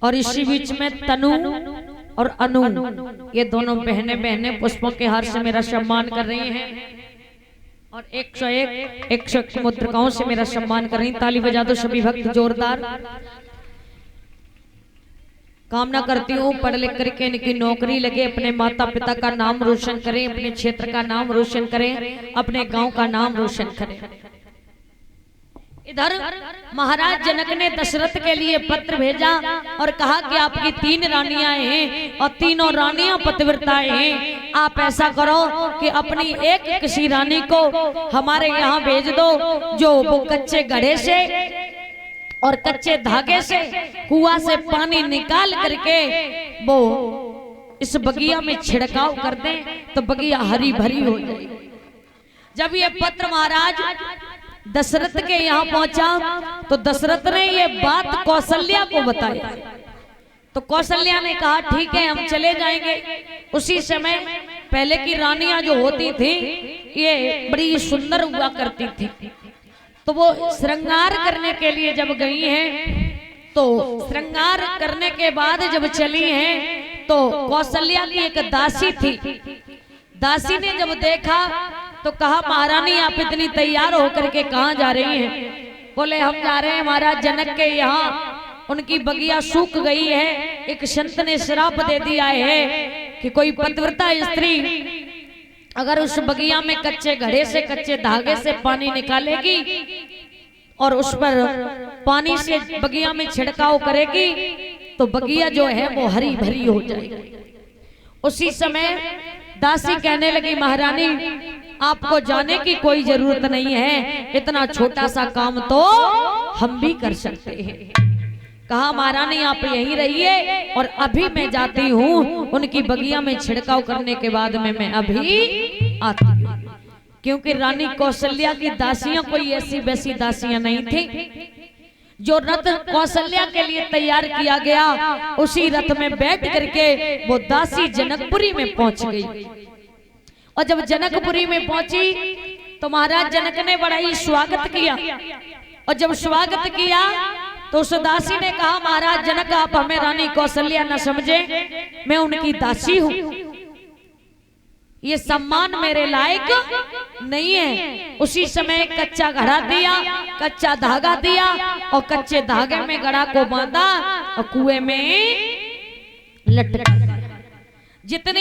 और इसी बीच में तनु और अनु ये दोनों बहनें पुष्पों के हार से मेरा सम्मान कर रही हैं और 101 मुद्रिकाओं से मेरा सम्मान कर रही। ताली बजा दो सभी भक्त जोरदार। कामना करती हूँ पढ़ लिख करके इनकी नौकरी लगे, अपने माता पिता का नाम रोशन करें, अपने क्षेत्र का नाम रोशन करें, अपने गांव का नाम रोशन करें। इधर महाराज जनक ने दशरथ के लिए पत्र भेजा और कहा कि आपकी 3 रानियां हैं और तीनों रानियां पतिव्रताएं हैं। आप ऐसा करो कि अपनी एक किसी रानी को हमारे यहाँ भेज दो जो वो कच्चे घड़े से और कच्चे धागे से कुआं से पानी निकाल करके वो इस बगिया में छिड़काव कर दें तो बगिया हरी भरी हो जाए। जब ये पत्र महाराज दशरथ के यहाँ पहुंचा तो दशरथ ने ये बात कौशल्या को बताया। तो कौशल्या ने कहा ठीक है हम चले जाएंगे। उसी समय पहले की रानियां जो होती थी ये बड़ी सुंदर हुआ करती थी, तो वो श्रृंगार करने के लिए जब गई हैं तो श्रृंगार करने के बाद जब चली हैं तो कौशल्या की एक दासी थी। दासी ने जब देखा तो कहा महारानी आप इतनी तैयार होकर के कहाँ जा रही हैं? बोले हम जा रहे हैं महाराज जनक के यहाँ, उनकी बगिया सूख गई है। एक संत ने श्राप दे दिया है कि कोई पतिव्रता स्त्री अगर उस बगिया में कच्चे घड़े से कच्चे धागे से पानी निकालेगी और उस पर पानी से बगिया में छिड़काव करेगी तो बगिया जो है वो हरी भरी हो जाएगी। उसी समय दासी कहने लगी महारानी आपको जाने की कोई जरूरत नहीं है, इतना छोटा सा काम तो हम भी कर सकते हैं। कहा महारानी आप यहीं रहिए और अभी मैं जाती हूँ, उनकी बगिया में छिड़काव करने के बाद में मैं अभी आती हूँ। क्योंकि रानी कौशल्या की दासियां कोई ऐसी वैसी दासियां नहीं थी। जो रथ कौशल्या के लिए तैयार किया गया उसी रथ में बैठ करके वो दासी जनकपुरी में पहुंच गई। और जब जनकपुरी में पहुंची तो महाराज जनक ने बड़ा ही स्वागत किया। और जब स्वागत किया तो उस दासी ने कहा महाराज जनक आप हमें रानी कौशल्या न समझे, मैं उनकी दासी हूँ, ये सम्मान मेरे लायक नहीं है। उसी समय कच्चा घड़ा दिया, कच्चा धागा दिया और कच्चे धागे में घड़ा को बांधा और कुएं में लटका। जितने